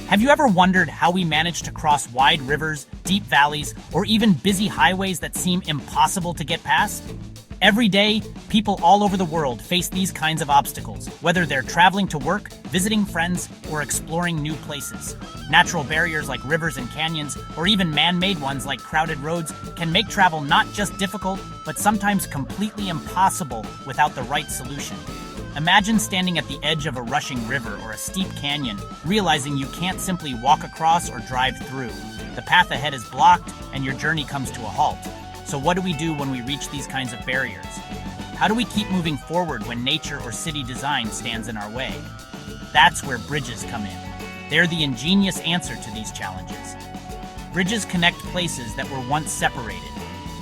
Have you ever wondered how we manage to cross wide rivers, deep valleys, or even busy highways that seem impossible to get past? Every day, people all over the world face these kinds of obstacles, whether they're traveling to work, visiting friends, or exploring new places. Natural barriers like rivers and canyons, or even man-made ones like crowded roads, can make travel not just difficult, but sometimes completely impossible without the right solution. Imagine standing at the edge of a rushing river or a steep canyon, realizing you can't simply walk across or drive through. The path ahead is blocked, and your journey comes to a halt. So what do we do when we reach these kinds of barriers? How do we keep moving forward when nature or city design stands in our way? That's where bridges come in. They're the ingenious answer to these challenges. Bridges connect places that were once separated,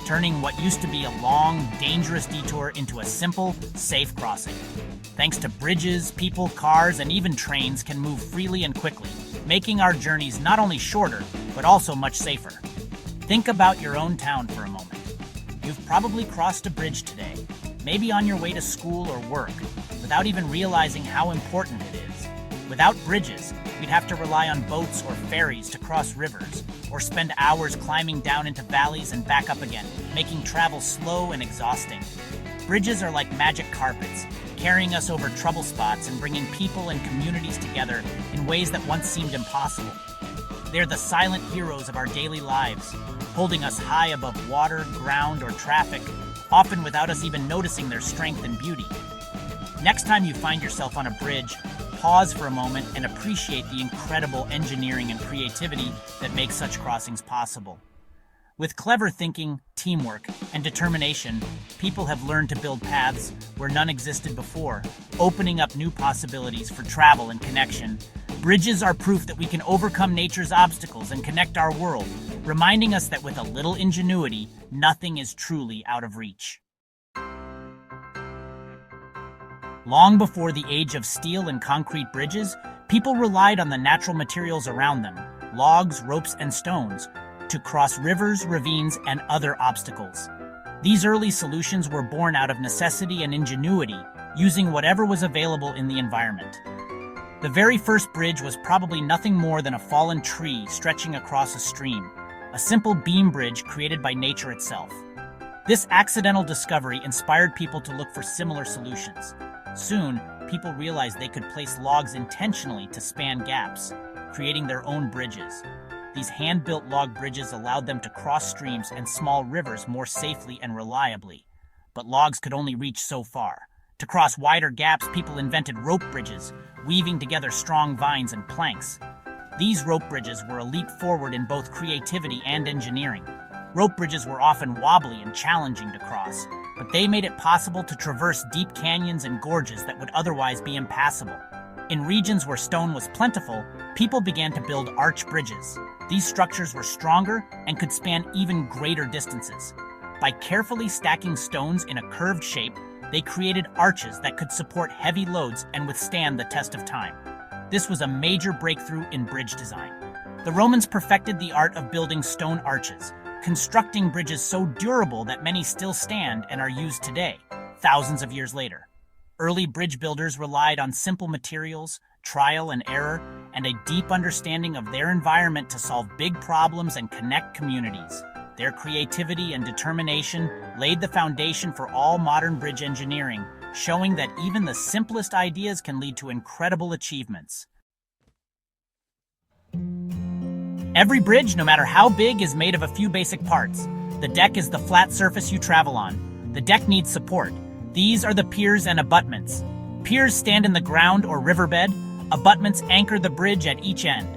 turning what used to be a long, dangerous detour into a simple, safe crossing. Thanks to bridges, people, cars, and even trains can move freely and quickly, making our journeys not only shorter, but also much safer. Think about your own town for a moment. You've probably crossed a bridge today, maybe on your way to school or work, without even realizing how important it is. Without bridges, we'd have to rely on boats or ferries to cross rivers, or spend hours climbing down into valleys and back up again, making travel slow and exhausting. Bridges are like magic carpets, carrying us over trouble spots and bringing people and communities together in ways that once seemed impossible. They're the silent heroes of our daily lives, holding us high above water, ground, or traffic, often without us even noticing their strength and beauty. Next time you find yourself on a bridge, pause for a moment and appreciate the incredible engineering and creativity that makes such crossings possible. With clever thinking, teamwork, and determination, people have learned to build paths where none existed before, opening up new possibilities for travel and connection. Bridges are proof that we can overcome nature's obstacles and connect our world, reminding us that with a little ingenuity, nothing is truly out of reach. Long before the age of steel and concrete bridges, people relied on the natural materials around them, logs, ropes, and stones, to cross rivers, ravines, and other obstacles. These early solutions were born out of necessity and ingenuity, using whatever was available in the environment. The very first bridge was probably nothing more than a fallen tree stretching across a stream, a simple beam bridge created by nature itself. This accidental discovery inspired people to look for similar solutions. Soon, people realized they could place logs intentionally to span gaps, creating their own bridges. These hand-built log bridges allowed them to cross streams and small rivers more safely and reliably. But logs could only reach so far. To cross wider gaps, people invented rope bridges, weaving together strong vines and planks. These rope bridges were a leap forward in both creativity and engineering. Rope bridges were often wobbly and challenging to cross, but they made it possible to traverse deep canyons and gorges that would otherwise be impassable. In regions where stone was plentiful, people began to build arch bridges. These structures were stronger and could span even greater distances. By carefully stacking stones in a curved shape, they created arches that could support heavy loads and withstand the test of time. This was a major breakthrough in bridge design. The Romans perfected the art of building stone arches, constructing bridges so durable that many still stand and are used today, thousands of years later. Early bridge builders relied on simple materials, trial and error, and a deep understanding of their environment to solve big problems and connect communities. Their creativity and determination laid the foundation for all modern bridge engineering, showing that even the simplest ideas can lead to incredible achievements. Every bridge, no matter how big, is made of a few basic parts. The deck is the flat surface you travel on. The deck needs support. These are the piers and abutments. Piers stand in the ground or riverbed. Abutments anchor the bridge at each end.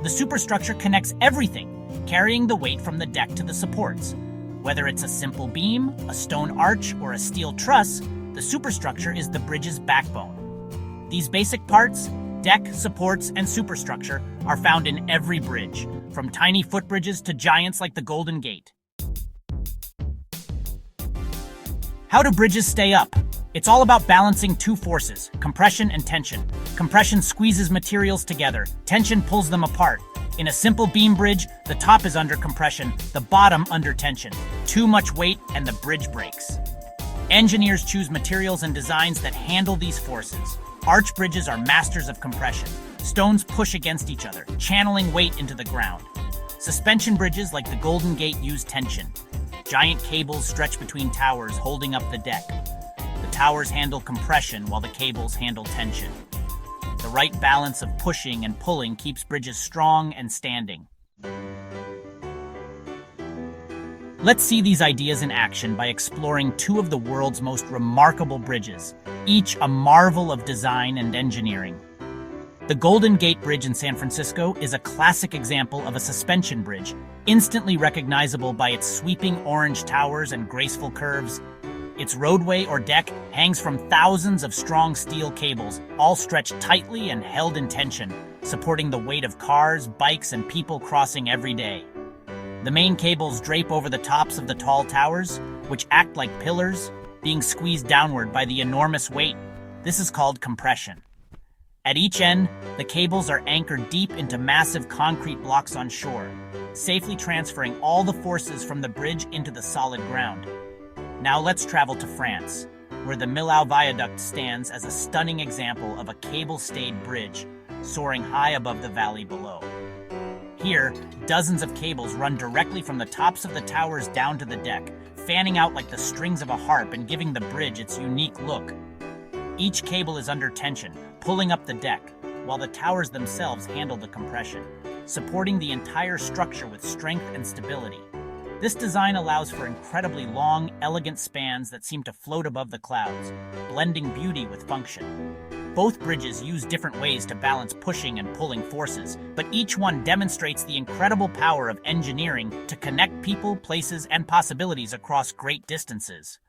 The superstructure connects everything, carrying the weight from the deck to the supports. Whether it's a simple beam, a stone arch, or a steel truss, the superstructure is the bridge's backbone. These basic parts, deck, supports, and superstructure, are found in every bridge, from tiny footbridges to giants like the Golden Gate. How do bridges stay up? It's all about balancing two forces, compression and tension. Compression squeezes materials together, tension pulls them apart. In a simple beam bridge, the top is under compression, the bottom under tension. Too much weight and the bridge breaks. Engineers choose materials and designs that handle these forces. Arch bridges are masters of compression. Stones push against each other, channeling weight into the ground. Suspension bridges like the Golden Gate use tension. Giant cables stretch between towers, holding up the deck. The towers handle compression while the cables handle tension. The right balance of pushing and pulling keeps bridges strong and standing. Let's see these ideas in action by exploring two of the world's most remarkable bridges, each a marvel of design and engineering. The Golden Gate Bridge in San Francisco is a classic example of a suspension bridge, instantly recognizable by its sweeping orange towers and graceful curves. Its roadway or deck hangs from thousands of strong steel cables, all stretched tightly and held in tension, supporting the weight of cars, bikes, and people crossing every day. The main cables drape over the tops of the tall towers, which act like pillars, being squeezed downward by the enormous weight. This is called compression. At each end, the cables are anchored deep into massive concrete blocks on shore, safely transferring all the forces from the bridge into the solid ground. Now let's travel to France, where the Millau Viaduct stands as a stunning example of a cable-stayed bridge, soaring high above the valley below. Here, dozens of cables run directly from the tops of the towers down to the deck, fanning out like the strings of a harp and giving the bridge its unique look. Each cable is under tension, pulling up the deck, while the towers themselves handle the compression, supporting the entire structure with strength and stability. This design allows for incredibly long, elegant spans that seem to float above the clouds, blending beauty with function. Both bridges use different ways to balance pushing and pulling forces, but each one demonstrates the incredible power of engineering to connect people, places, and possibilities across great distances.